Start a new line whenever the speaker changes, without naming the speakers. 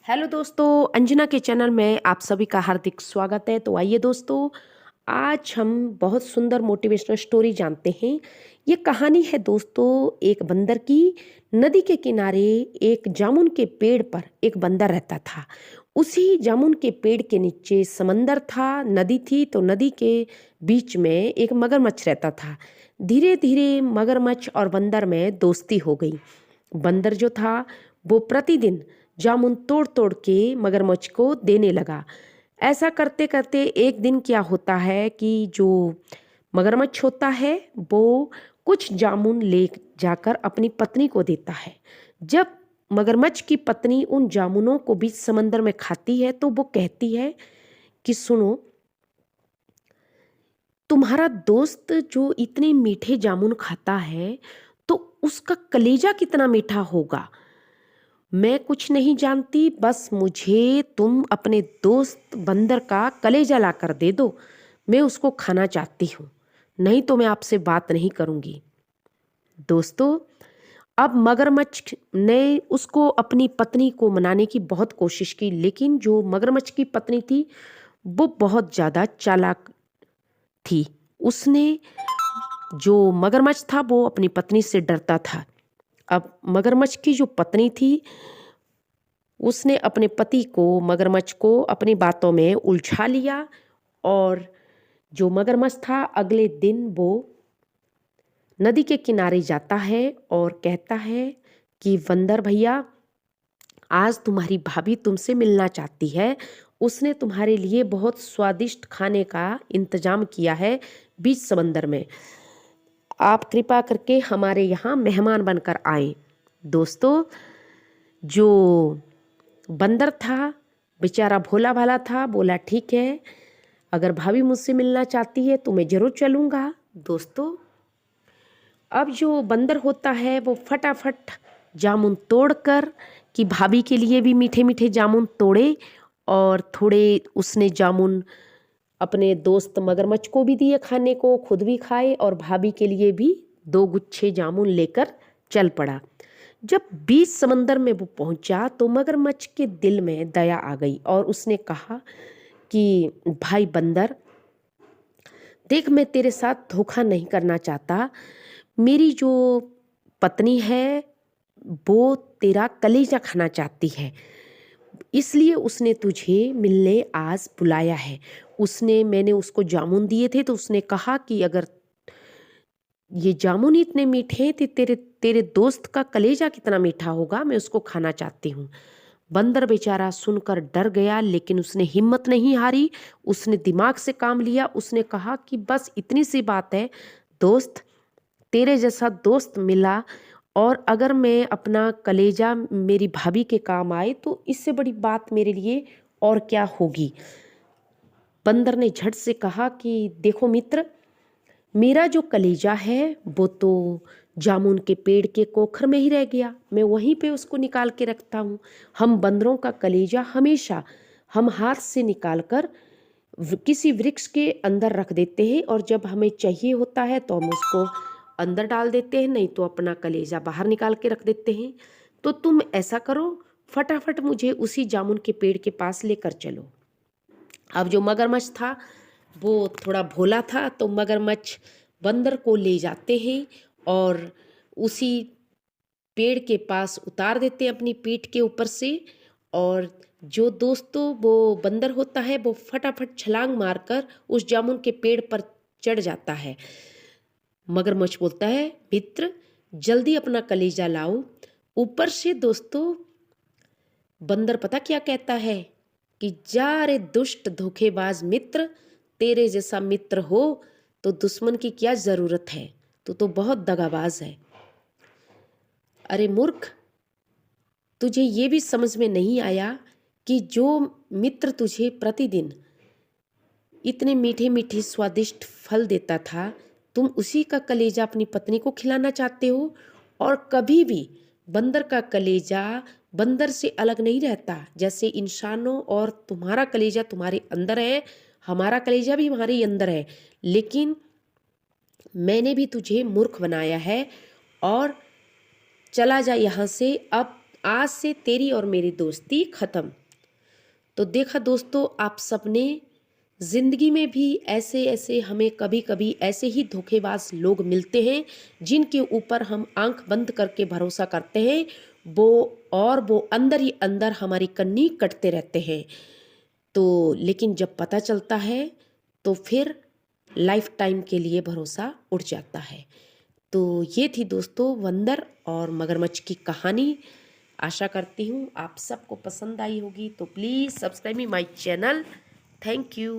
Hello दोस्तों, अंजना के channel में आप सभी का हार्दिक स्वागत है। तो आइए दोस्तों, आज हम बहुत सुंदर मोटिवेशनल स्टोरी जानते हैं। ये कहानी है दोस्तों एक बंदर की। नदी के किनारे एक जामुन के पेड़ पर एक बंदर रहता था। उसी जामुन के पेड़ के नीचे समंदर था, नदी थी। तो नदी के बीच में एक मगरमच्छ रहता था। धीरे धीरे मगरमच्छ और बंदर में दोस्ती हो गई। बंदर जो था वो प्रतिदिन जामुन तोड़ तोड़ के मगरमच्छ को देने लगा। ऐसा करते करते एक दिन क्या होता है कि जो मगरमच्छ होता है वो कुछ जामुन ले जाकर अपनी पत्नी को देता है। जब मगरमच्छ की पत्नी उन जामुनों को बीच समंदर में खाती है तो वो कहती है कि सुनो, तुम्हारा दोस्त जो इतने मीठे जामुन खाता है तो उसका कलेजा कितना मीठा होगा। मैं कुछ नहीं जानती, बस मुझे तुम अपने दोस्त बंदर का कलेजा ला कर दे दो। मैं उसको खाना चाहती हूँ, नहीं तो मैं आपसे बात नहीं करूँगी। दोस्तों, अब मगरमच्छ ने उसको अपनी पत्नी को मनाने की बहुत कोशिश की, लेकिन जो मगरमच्छ की पत्नी थी वो बहुत ज़्यादा चालाक थी। उसने जो मगरमच्छ था वो अपनी पत्नी से डरता था। अब मगरमच्छ की जो पत्नी थी उसने अपने पति को, मगरमच्छ को अपनी बातों में उलझा लिया। और जो मगरमच्छ था अगले दिन वो नदी के किनारे जाता है और कहता है कि बंदर भैया, आज तुम्हारी भाभी तुमसे मिलना चाहती है। उसने तुम्हारे लिए बहुत स्वादिष्ट खाने का इंतजाम किया है बीच समंदर में। आप कृपा करके हमारे यहाँ मेहमान बनकर आए। दोस्तों, जो बंदर था बेचारा भोला भाला था, बोला ठीक है, अगर भाभी मुझसे मिलना चाहती है तो मैं ज़रूर चलूँगा। दोस्तों, अब जो बंदर होता है वो फटाफट जामुन तोड़कर कि भाभी के लिए भी मीठे मीठे जामुन तोड़े, और थोड़े उसने जामुन अपने दोस्त मगरमच्छ को भी दिए खाने को, खुद भी खाए और भाभी के लिए भी 2 गुच्छे जामुन लेकर चल पड़ा। जब बीच समंदर में वो पहुंचा तो मगरमच्छ के दिल में दया आ गई और उसने कहा कि भाई बंदर, देख, मैं तेरे साथ धोखा नहीं करना चाहता। मेरी जो पत्नी है वो तेरा कलेजा खाना चाहती है, इसलिए उसने तुझे मिलने आज बुलाया है। मैंने उसको जामुन दिए थे तो उसने कहा कि अगर ये जामुन इतने मीठे हैं तो तेरे तेरे दोस्त का कलेजा कितना मीठा होगा, मैं उसको खाना चाहती हूँ। बंदर बेचारा सुनकर डर गया, लेकिन उसने हिम्मत नहीं हारी। उसने दिमाग से काम लिया। उसने कहा कि बस इतनी सी बात है दोस्त, तेरे जैसा दोस्त मिला और अगर मैं अपना कलेजा मेरी भाभी के काम आए तो इससे बड़ी बात मेरे लिए और क्या होगी। बंदर ने झट से कहा कि देखो मित्र, मेरा जो कलेजा है वो तो जामुन के पेड़ के कोखर में ही रह गया, मैं वहीं पे उसको निकाल के रखता हूँ। हम बंदरों का कलेजा हमेशा हम हाथ से निकाल कर किसी वृक्ष के अंदर रख देते हैं, और जब हमें चाहिए होता है तो हम उसको अंदर डाल देते हैं, नहीं तो अपना कलेजा बाहर निकाल के रख देते हैं। तो तुम ऐसा करो, फटाफट मुझे उसी जामुन के पेड़ के पास लेकर चलो। अब जो मगरमच्छ था वो थोड़ा भोला था, तो मगरमच्छ बंदर को ले जाते हैं और उसी पेड़ के पास उतार देते हैं अपनी पीठ के ऊपर से। और जो दोस्तों वो बंदर होता है वो फटाफट छलांग मारकर उस जामुन के पेड़ पर चढ़ जाता है। मगरमच्छ बोलता है, मित्र जल्दी अपना कलेजा लाओ। ऊपर से दोस्तों बंदर पता क्या कहता है कि जा रे दुष्ट धोखेबाज मित्र, तेरे जैसा मित्र हो तो दुश्मन की क्या ज़रूरत है, तू तो बहुत दगाबाज है। अरे मूर्ख, तुझे ये भी समझ में नहीं आया कि जो मित्र तुझे प्रतिदिन इतने मीठे मीठे स्वादिष्ट फल देता था, तुम उसी का कलेजा अपनी पत्नी को खिलाना चाहते हो। और कभी भी बंदर का कलेजा बंदर से अलग नहीं रहता। जैसे इंसानों और तुम्हारा कलेजा तुम्हारे अंदर है, हमारा कलेजा भी हमारे अंदर है, लेकिन मैंने भी तुझे मूर्ख बनाया है। और चला जा यहाँ से, अब आज से तेरी और मेरी दोस्ती ख़त्म। तो देखा दोस्तों, आप सबने ज़िंदगी में भी ऐसे ऐसे हमें कभी कभी ऐसे ही धोखेबाज लोग मिलते हैं जिनके ऊपर हम आंख बंद करके भरोसा करते हैं, वो अंदर ही अंदर हमारी कन्नी कटते रहते हैं। तो लेकिन जब पता चलता है तो फिर लाइफ टाइम के लिए भरोसा उठ जाता है। तो ये थी दोस्तों बंदर और मगरमच्छ की कहानी। आशा करती हूँ आप सबको पसंद आई होगी। तो please subscribe me my channel. Thank you.